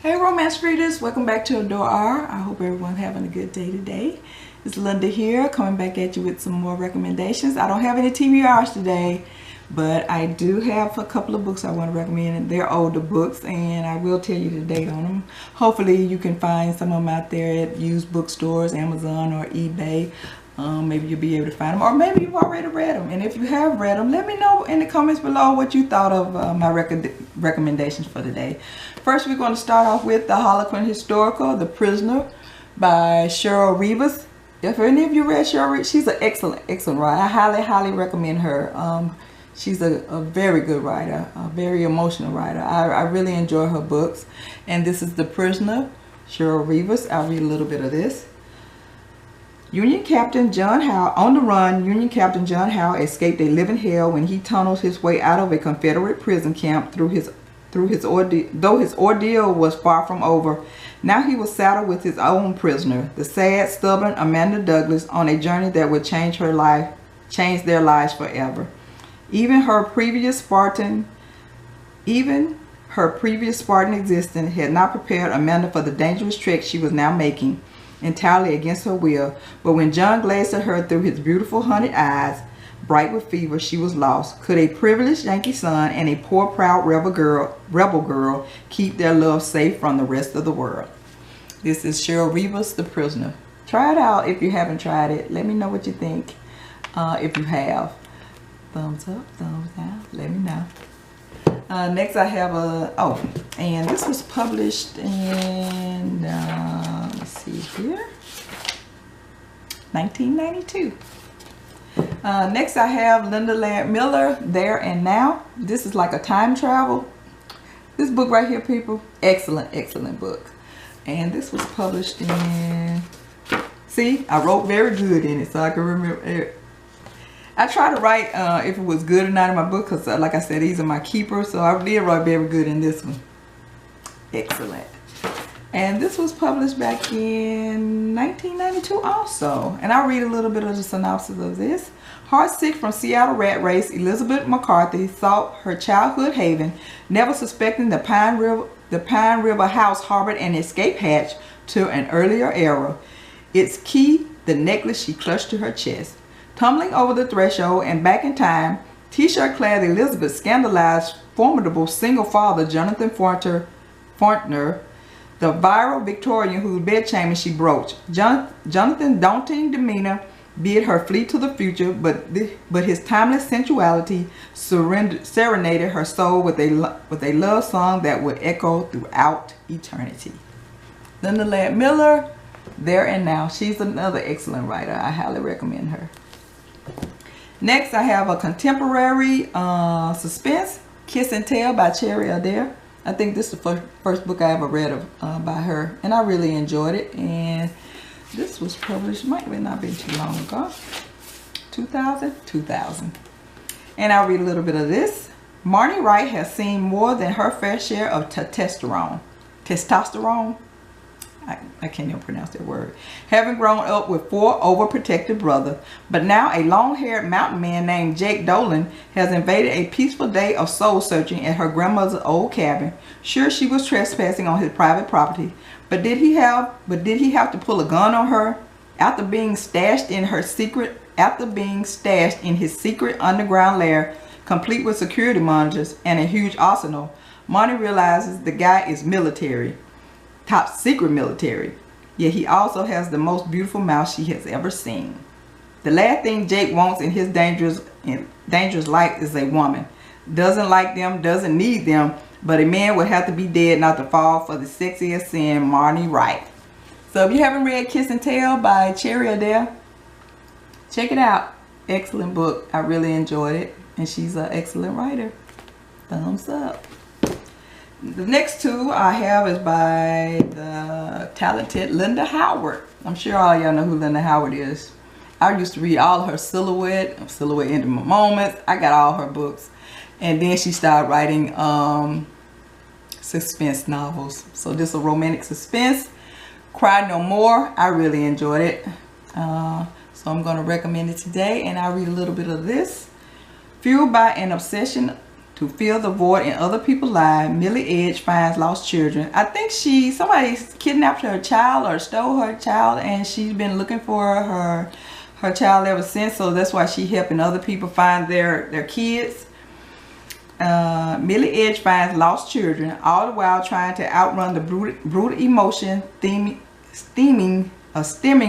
Hey romance readers, welcome back to AdoreR. I hope everyone's having a good day today. It's Linda here, coming back at you with some more recommendations. I don't have any TBRs today, but I do have a couple of books I want to recommend, and they're older books, and I will tell you the date on them. Hopefully you can find some of them out there at used bookstores, Amazon or eBay. Maybe you'll be able to find them, or maybe you've already read them. And if you have read them, let me know in the comments below what you thought of my recommendations for today. First, we're going to start off with the Harlequin Historical, The Prisoner by Cheryl Reavis. If any of you read Cheryl, she's an excellent writer. I highly recommend her. She's a very good writer, a very emotional writer. I really enjoy her books. And this is The Prisoner, Cheryl Reavis. I'll read a little bit of this. Union Captain John Howe, on the run, Union Captain John Howe escaped a living hell when he tunneled his way out of a Confederate prison camp though his ordeal was far from over. Now he was saddled with his own prisoner, the sad, stubborn Amanda Douglas, on a journey that would change their lives forever. Even her previous Spartan existence had not prepared Amanda for the dangerous trek she was now making, entirely against her will. But when John glanced at her through his beautiful haunted eyes, bright with fever, she was lost. Could a privileged Yankee son and a poor proud rebel girl keep their love safe from the rest of the world? This is Cheryl Reavis, The Prisoner. Try it out if you haven't tried it. Let me know what you think. If you have, thumbs up, thumbs down, let me know. Next I have and this was published in let's see here, 1992. Next I have Linda Miller, There and Now. This is like a time travel. This book right here, people, excellent book. And this was published in, see, I wrote very good in it so I can remember it. I try to write if it was good or not in my book, because like I said, these are my keepers, so I did write very good in this one. Excellent. And this was published back in 1992 also. And I'll read a little bit of the synopsis of this. Heartsick from Seattle rat race, Elizabeth McCarthy sought her childhood haven, never suspecting the Pine River house harbored an escape hatch to an earlier era. Its key, the necklace she clutched to her chest. Tumbling over the threshold and back in time, t-shirt clad Elizabeth scandalized formidable single father Jonathan Fortner, the viral Victorian whose bedchamber she broached. Jonathan's daunting demeanor bid her flee to the future, but his timeless sensuality serenaded her soul with a love song that would echo throughout eternity. Linda Miller, There and Now. She's another excellent writer. I highly recommend her. Next, I have a contemporary suspense, Kiss and Tell by Cheryl, Adair. I think this is the first book I ever read by her, and I really enjoyed it. And this was published, might have not been too long ago, 2000. And I'll read a little bit of this. Marnie Wright has seen more than her fair share of testosterone. I can't even pronounce that word. Having grown up with 4 overprotective brothers, but now a long-haired mountain man named Jake Dolan has invaded a peaceful day of soul searching at her grandmother's old cabin. Sure, she was trespassing on his private property, but did he have to pull a gun on her? After being stashed in his secret underground lair, complete with security monitors and a huge arsenal, Marnie realizes the guy is military. Top secret military, yet he also has the most beautiful mouth she has ever seen. The last thing Jake wants in his dangerous life is a woman. Doesn't like them, doesn't need them, but a man would have to be dead not to fall for the sexiest sin, Marnie Wright. So if you haven't read Kiss and Tell by Cheryl, Adair, check it out. Excellent book. I really enjoyed it, and she's an excellent writer. Thumbs up. The next two I have is by the talented Linda Howard. I'm sure all y'all know who Linda Howard is. I used to read all her Silhouette Intimate Moments. I got all her books. And then she started writing suspense novels. So this is a romantic suspense. Cry No More. I really enjoyed it. So I'm going to recommend it today. And I'll read a little bit of this. Fueled by an obsession To fill the void in other people's lives, Millie Edge finds lost children. I think somebody kidnapped her child or stole her child, and she's been looking for her child ever since. So that's why she's helping other people find their kids. Millie Edge finds lost children, all the while trying to outrun the brutal emotion stemming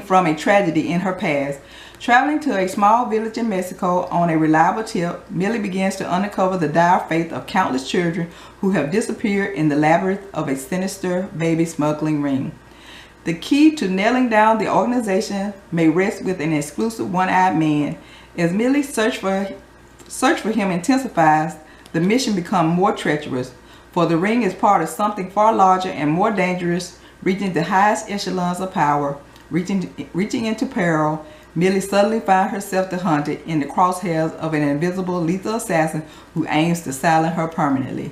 from a tragedy in her past. Traveling to a small village in Mexico on a reliable tip, Millie begins to uncover the dire fate of countless children who have disappeared in the labyrinth of a sinister baby smuggling ring. The key to nailing down the organization may rest with an exclusive one-eyed man. As Millie's search for him intensifies, the mission becomes more treacherous, for the ring is part of something far larger and more dangerous, reaching the highest echelons of power. Reaching into peril, Millie suddenly finds herself hunted in the crosshairs of an invisible lethal assassin who aims to silence her permanently.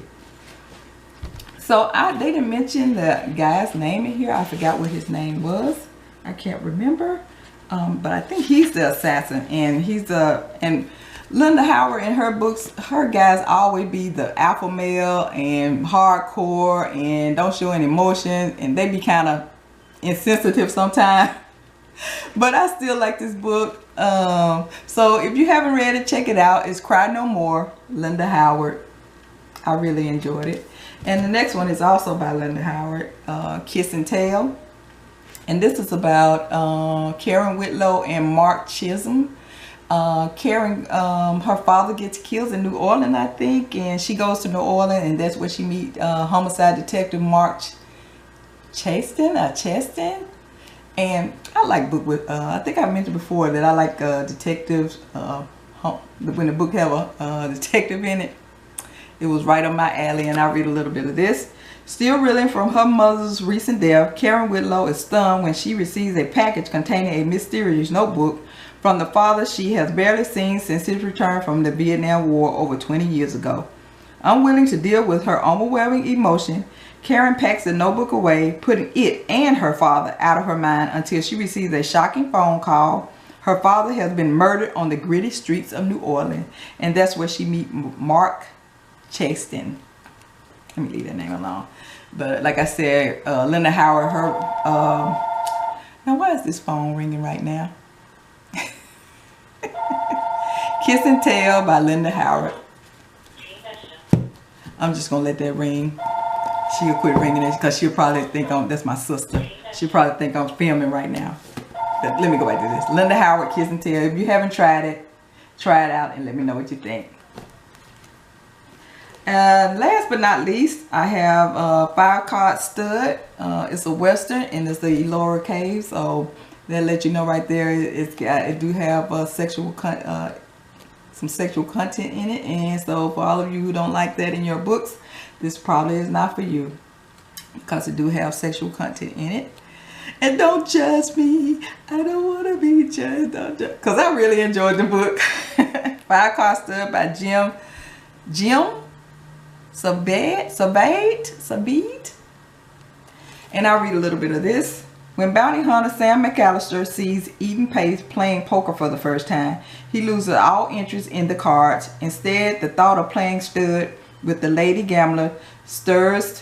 So they didn't mention the guy's name in here. I forgot what his name was. I can't remember. But I think he's the assassin, and Linda Howard in her books, her guys always be the alpha male and hardcore and don't show any emotion, and they be kind of insensitive sometimes. But I still like this book. So if you haven't read it, check it out. It's Cry No More, Linda Howard. I really enjoyed it. And the next one is also by Linda Howard, Kiss and Tell. And this is about Karen Whitlow and Mark Chisholm. Karen, her father gets killed in New Orleans, I think, and she goes to New Orleans, and that's where she meets homicide detective Mark Chastain. And I like book with, I think I mentioned before that I like detectives. When the book have a detective in it, it was right up my alley, and I read a little bit of this. Still reeling from her mother's recent death, Karen Whitlow is stunned when she receives a package containing a mysterious notebook from the father she has barely seen since his return from the Vietnam War over 20 years ago. Unwilling to deal with her overwhelming emotion, Karen packs the notebook away, putting it and her father out of her mind until she receives a shocking phone call. Her father has been murdered on the gritty streets of New Orleans, and that's where she meets Mark Chastain. Let me leave that name alone. But like I said, Linda Howard, now why is this phone ringing right now? Kiss and Tell by Linda Howard. I'm just gonna let that ring. She'll quit ringing it because she'll probably think that's my sister. She'll probably think I'm filming right now. But let me go back to this. Linda Howard, Kiss and Tell. If you haven't tried it, try it out and let me know what you think. Last but not least, I have Fire Card Stud. It's a Western, and it's the Ellora Cave. So they'll let you know right there. It do have some sexual content in it, and so for all of you who don't like that in your books, this probably is not for you, because it do have sexual content in it. And don't judge me. I don't want to be judged. Don't judge. Because I really enjoyed the book. Fire Card Stud by Jim Sivad. And I'll read a little bit of this. When bounty hunter Sam McAllister sees Eden Pace playing poker for the first time, he loses all interest in the cards. Instead, the thought of playing stud with the lady gambler stirs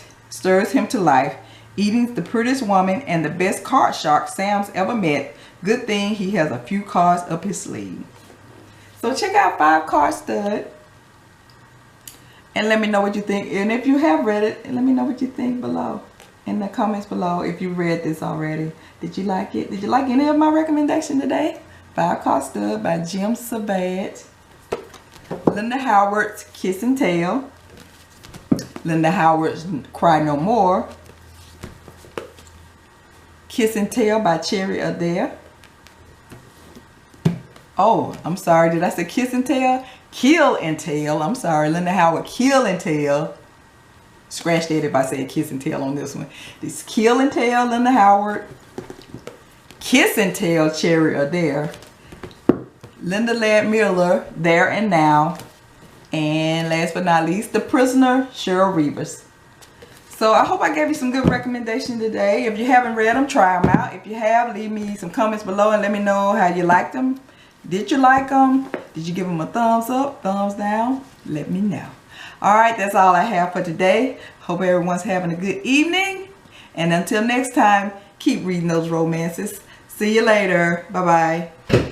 him to life. Eden's the prettiest woman and the best card shark Sam's ever met. Good thing he has a few cards up his sleeve. So check out Fire Card Stud and let me know what you think. And if you have read it, let me know what you think below. In the comments below if you read this already. Did you like it? Did you like any of my recommendation today? Fire Card Stud by Jim Sivad. Linda Howard's Kiss and Tell. Linda Howard's Cry No More. Kiss and Tell by Adair. Oh, I'm sorry. Did I say Kiss and Tell? Kill and Tell. I'm sorry. Linda Howard, Kill and Tell. Scratch that if I say Kiss and Tell on this one. This Kill and Tell, Linda Howard. Kiss and Tell, Adair. Linda Laird Miller, There and Now. And last but not least, The Prisoner, Cheryl Reavis. So I hope I gave you some good recommendations today. If you haven't read them, try them out. If you have, leave me some comments below and let me know how you liked them. Did you like them? Did you give them a thumbs up, thumbs down? Let me know. All right, that's all I have for today. Hope everyone's having a good evening. And until next time, keep reading those romances. See you later. Bye-bye.